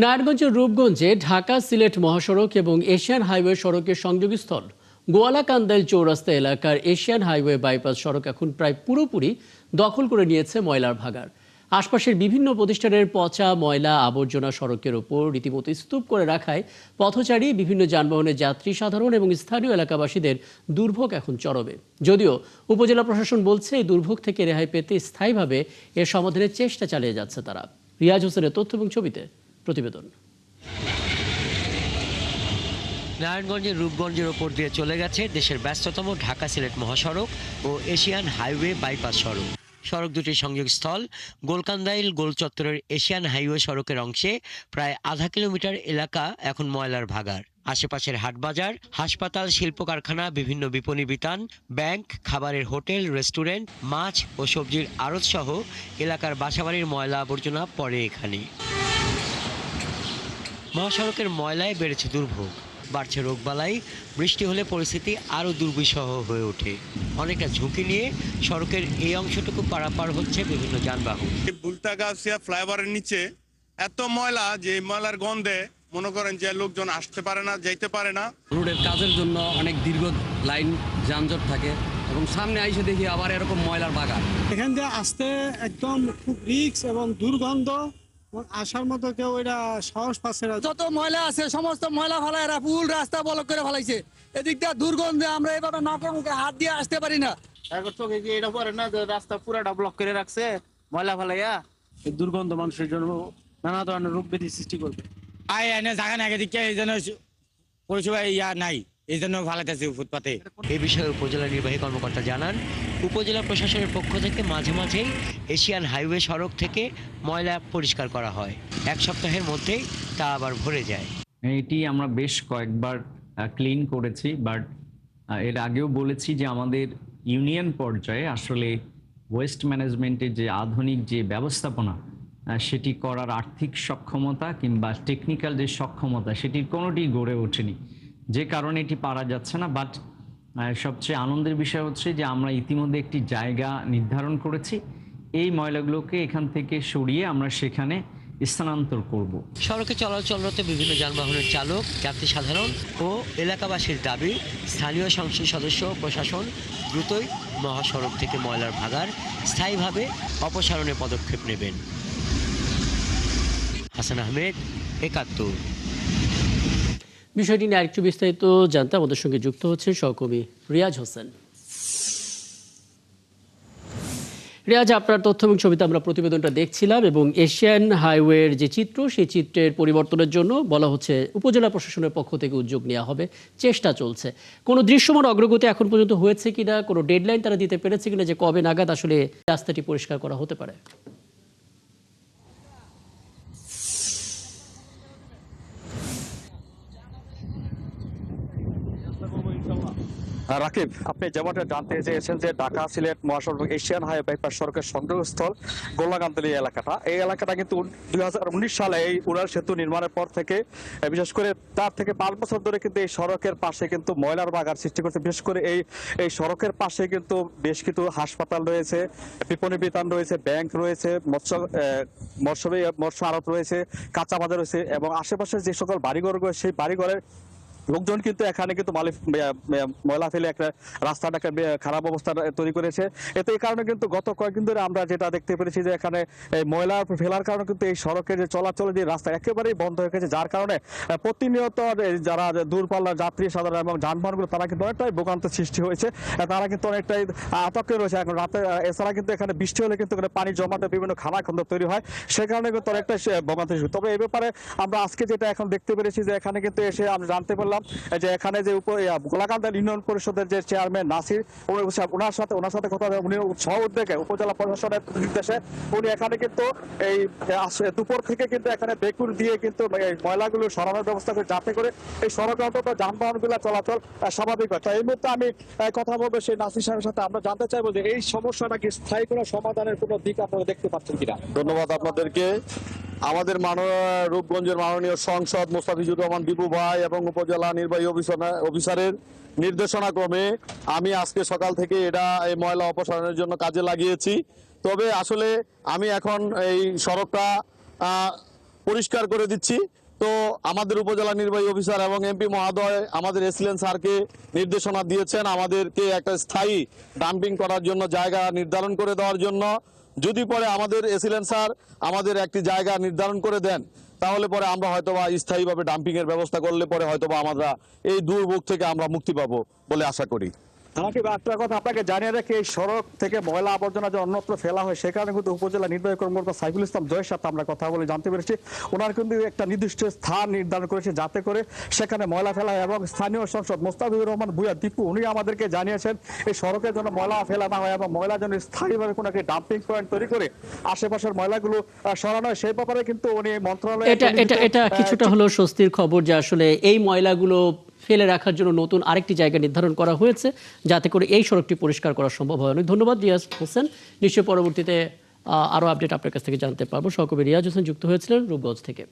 নারায়ণগঞ্জের রূপগঞ্জে ঢাকা সিলেট মহাসড়ক এবং এশিয়ান হাইওয়ে সড়কের সংযোগস্থল গোয়ালাকান্দাইল চৌরাস্তা এলাকার এশিয়ান হাইওয়ে বাইপাস সড়ক এখন প্রায় পুরোপুরি দখল করে নিয়েছে ময়লার ভাগাড়। আশপাশের বিভিন্ন প্রতিষ্ঠানের পচা ময়লা আবর্জনা সড়কের ওপর রীতিমতো স্তূপ করে রাখায় পথচারী, বিভিন্ন যানবাহনের যাত্রী, সাধারণ এবং স্থানীয় এলাকাবাসীদের দুর্ভোগ এখন চরমে। যদিও উপজেলা প্রশাসন বলছে এই দুর্ভোগ থেকে রেহাই পেতে স্থায়ীভাবে এর সমাধানের চেষ্টা চালিয়ে যাচ্ছে তারা। রিয়াজ হোসেনের তথ্য এবং ছবিতে প্রতিবেদন। নারায়ণগঞ্জের রূপগঞ্জের ওপর দিয়ে চলে গেছে দেশের ব্যস্ততম ঢাকা সিলেট মহাসড়ক ও এশিয়ান হাইওয়ে বাইপাস সড়ক। সড়ক দুটির সংযোগস্থল গোলকান্দাইল গোল চত্বরের এশিয়ান হাইওয়ে সড়কের অংশে প্রায় আধা কিলোমিটার এলাকা এখন ময়লার ভাগাড়। আশেপাশের হাটবাজার, হাসপাতাল, শিল্প কারখানা, বিভিন্ন বিপণী বিতান, ব্যাংক, খাবারের হোটেল, রেস্টুরেন্ট, মাছ ও সবজির আড়ত সহ এলাকার বাসাবাড়ির ময়লা আবর্জনা পড়ে এখানে। মহাসড়কের ময়লায় বেড়েছে দুর্ভোগ, বাড়ছে রোগবালাই, বৃষ্টি হলে পরিস্থিতি আরও দুর্বিষহ হয়ে ওঠে। অনেকটা ঝুঁকি নিয়ে সড়কের এই অংশটুকু পারাপার হচ্ছে বিভিন্ন যানবাহন। বুলতাগাছিয়া ফ্লাইওভারের নিচে এত ময়লা যে ময়লার গন্ধে মনে করেন যে লোকজন আসতে পারে না, যাইতে পারে না। রোডের কাজের জন্য অনেক দীর্ঘ লাইন যানজট থাকে এবং সামনে আইসে দেখি আবার এরকম ময়লার বাগান। এখান থেকে আসতে একদম খুব রিস্ক এবং দুর্গন্ধ, আসার মতো কেউ এটা সাহস পাচ্ছে না। যত ময়লা আছে সমস্ত ময়লা ফেলা এরা ফুল রাস্তা ব্লক করে ফেলাইছে। এদিক দিয়ে দুর্গন্ধে আমরা এভাবে নাকে মুখে হাত দিয়ে আসতে পারি না। এখন চোখে কি এটা পরে না যে রাস্তা পুরাটা ব্লক করে রাখছে ময়লা ফেলাইয়া। এই দুর্গন্ধ মানুষের জন্য নানা ধরনের রোগ ব্যাধি সৃষ্টি করবে। জায়গা নাকি দিকে এই জন্য পরিষেবা নাই, এই জন্য ফালাইতেছে ফুটপাতে। এ বিষয়ে উপজেলা নির্বাহী কর্মকর্তা জানান, উপজেলা প্রশাসনের পক্ষ থেকে মাঝে মাঝেই এশিয়ান হাইওয়ে সড়ক থেকে ময়লা পরিষ্কার করা হয়। এক সপ্তাহের মধ্যেই তা আবার ভরে যায়। এটি আমরা বেশ কয়েকবার ক্লিন করেছি, বাট এর আগেও বলেছি যে আমাদের ইউনিয়ন পর্যায়ে আসলে ওয়েস্ট ম্যানেজমেন্টের যে আধুনিক যে ব্যবস্থাপনা সেটি করার আর্থিক সক্ষমতা কিংবা টেকনিক্যাল যে সক্ষমতা সেটির কোনোটি গড়ে ওঠেনি, যে কারণে এটি পারা যাচ্ছে না। বাট সবচেয়ে আনন্দের বিষয় হচ্ছে যে আমরা ইতিমধ্যে একটি জায়গা নির্ধারণ করেছি, এই ময়লাগুলোকে এখান থেকে সরিয়ে আমরা সেখানে স্থানান্তর করব। সড়কে চলাচলরত বিভিন্ন যানবাহনের চালক, যাত্রী সাধারণ ও এলাকাবাসীর দাবি, স্থানীয় সংসদ সদস্য প্রশাসন দ্রুতই মহাসড়ক থেকে ময়লার ভাগাড় স্থায়ীভাবে অপসারণের পদক্ষেপ নেবেন। হাসান আহমেদ, ৭১। বিষয়টি নিয়ে আরেকটু বিস্তারিত জানতে আমাদের সঙ্গে যুক্ত হচ্ছে সহকর্মী রিয়াজ হোসেন। রিয়াজ, আপনার তথ্য এবং ছবিতে আমরা প্রতিবেদনটা দেখছিলাম এবং এশিয়ান হাইওয়ের যে চিত্র, সেই চিত্রের পরিবর্তনের জন্য বলা হচ্ছে উপজেলা প্রশাসনের পক্ষ থেকে উদ্যোগ নেওয়া হবে, চেষ্টা চলছে। কোনো দৃশ্যমান অগ্রগতি এখন পর্যন্ত হয়েছে কিনা, কোনো ডেডলাইন তারা দিতে পেরেছে কিনা যে কবে নাগাদ আসলে রাস্তাটি পরিষ্কার করা হতে পারে? রাকিব, আপনি যেমনটা জানতে চেয়েছেন যে ঢাকা সিলেট মহাসড়ক এশিয়ান হাইওয়ে বাইপাস সড়কের সংযোগস্থল গোলাকান্দাইল এলাকাটা, এই এলাকাটা কিন্তু 2019 সালে এই উড়াল সেতু নির্মাণের পর থেকে, বিশেষ করে তার থেকে 5 বছর ধরে কিন্তু এই সড়কের পাশে কিন্তু ময়লার বাগান সৃষ্টি করছে। বিশেষ করে এই সড়কের পাশে কিন্তু বেশ কিছু হাসপাতাল রয়েছে, বিপণী বিতান রয়েছে, ব্যাংক রয়েছে, মৎস্য আড়ত রয়েছে, কাঁচা বাজার রয়েছে এবং আশেপাশে যে সকল বাড়িঘর রয়েছে সেই বাড়িঘরের লোকজন কিন্তু এখানে কিন্তু ময়লা ফেলে একটা রাস্তাটা একটা খারাপ অবস্থা তৈরি করেছে। এতে এই কারণে কিন্তু গত কয়েকদিন ধরে আমরা যেটা দেখতে পেরেছি যে এখানে এই ময়লা ফেলার কারণে কিন্তু এই সড়কের যে চলাচলের যে রাস্তা একেবারেই বন্ধ হয়ে গেছে, যার কারণে প্রতিনিয়ত যারা দূরপাল্লার যাত্রী সাধারণ এবং যানবাহনগুলো তারা কিন্তু অনেকটাই ভোগান্তির সৃষ্টি হয়েছে, তারা কিন্তু অনেকটাই আতঙ্কে রয়েছে এখন রাতে। এছাড়া কিন্তু এখানে বৃষ্টি হলে কিন্তু পানি জমাতে বিভিন্ন খানাখন্দ তৈরি হয়, সে কারণে কিন্তু অনেকটাই ভোগান্তি। তবে এই ব্যাপারে আমরা আজকে যেটা এখন দেখতে পেরেছি যে এখানে কিন্তু এসে আমরা জানতে পারলাম যে এখানে যে গোলাকান্দাইল ইউনিয়ন পরিষদের যে চেয়ারম্যান নাসির, ওনার সাথে কথা উনি সহ উদ্যোগে উপজেলা প্রশাসনের নির্দেশে উনি এখানে কিন্তু এই দুপুর থেকে কিন্তু এখানে বেকুর দিয়ে কিন্তু এই ময়লাগুলো সরানোর ব্যবস্থা করে, যাতে করে এই সড়কে অন্তত যানবাহনগুলো চলাচল স্বাভাবিক হয়। তো এই মুহূর্তে আমি কথা বলবো সেই নাসির সাহেবের সাথে। আমরা জানতে চাইবো যে এই সমস্যাটা কি স্থায়ী কোনো সমাধানের কোনো দিক আপনারা দেখতে পাচ্ছেন কিনা। ধন্যবাদ আপনাদেরকে। আমাদের রূপগঞ্জের মাননীয় সংসদ মোস্তাফিজুর রহমান বিপু ভাই এবং উপজেলা নির্বাহী অফিসারের নির্দেশনা ক্রমে আমি আজকে সকাল থেকে এই ময়লা অপসারণের জন্য কাজে লাগিয়েছি। তবে আসলে আমি এখন এই সড়কটা পরিষ্কার করে দিচ্ছি। তো আমাদের উপজেলা নির্বাহী অফিসার এবং এমপি মহোদয় আমাদের এসিলেন্ট স্যারকে নির্দেশনা দিয়েছেন আমাদেরকে একটা স্থায়ী ডাম্পিং করার জন্য জায়গা নির্ধারণ করে দেওয়ার জন্য। যদি পরে আমাদের এসিলেন্ট স্যার আমাদের একটি জায়গা নির্ধারণ করে দেন, তাহলে পরে আমরা হয়তোবা স্থায়ীভাবে ডাম্পিং এর ব্যবস্থা করলে পরে হয়তোবা আমরা এই দুর্ভোগ থেকে আমরা মুক্তি পাবো বলে আশা করি। আমাকে একটা কথা আপনাকে জানিয়ে রাখি, এই সড়ক থেকে ময়লা আবর্জনা যে অন্যত্র ফেলা হয় সে কারণে কিন্তু উপজেলা নির্বাহী কর্মকর্তা সাইফুল ইসলাম জয়ের সাথে আমরা কথা বলে জানতে পেরেছি ওনার কিন্তু একটা নির্দিষ্ট স্থান নির্ধারণ করেছে যাতে করে সেখানে ময়লা ফেলা হয়। এবং স্থানীয় সংসদ মোস্তাফিজুর রহমান ভূঁইয়া দীপু উনি আমাদেরকে জানিয়েছেন এই সড়কের জন্য ময়লা ফেলা না হয় এবং ময়লা যেন স্থায়ীভাবে কোনো একটি ডাম্পিং পয়েন্ট তৈরি করে আশেপাশের ময়লাগুলো সরানো হয়, সেই ব্যাপারে কিন্তু উনি মন্ত্রণালয়ে এটা কিছুটা হলো স্বস্তির খবর যে আসলে এই ময়লাগুলো ফেলে রাখার জন্য নতুন আরেকটি জায়গা নির্ধারণ করা হয়েছে যাতে করে এই সড়কটি পরিষ্কার করা সম্ভব হয়। অনেক ধন্যবাদ রিয়াজ হোসেন। নিশ্চয়ই পরবর্তীতে আরও আপডেট আপনার কাছ থেকে জানতে পারবো। সহকর্মী রিয়াজ হোসেন যুক্ত হয়েছিলেন রূপগঞ্জ থেকে।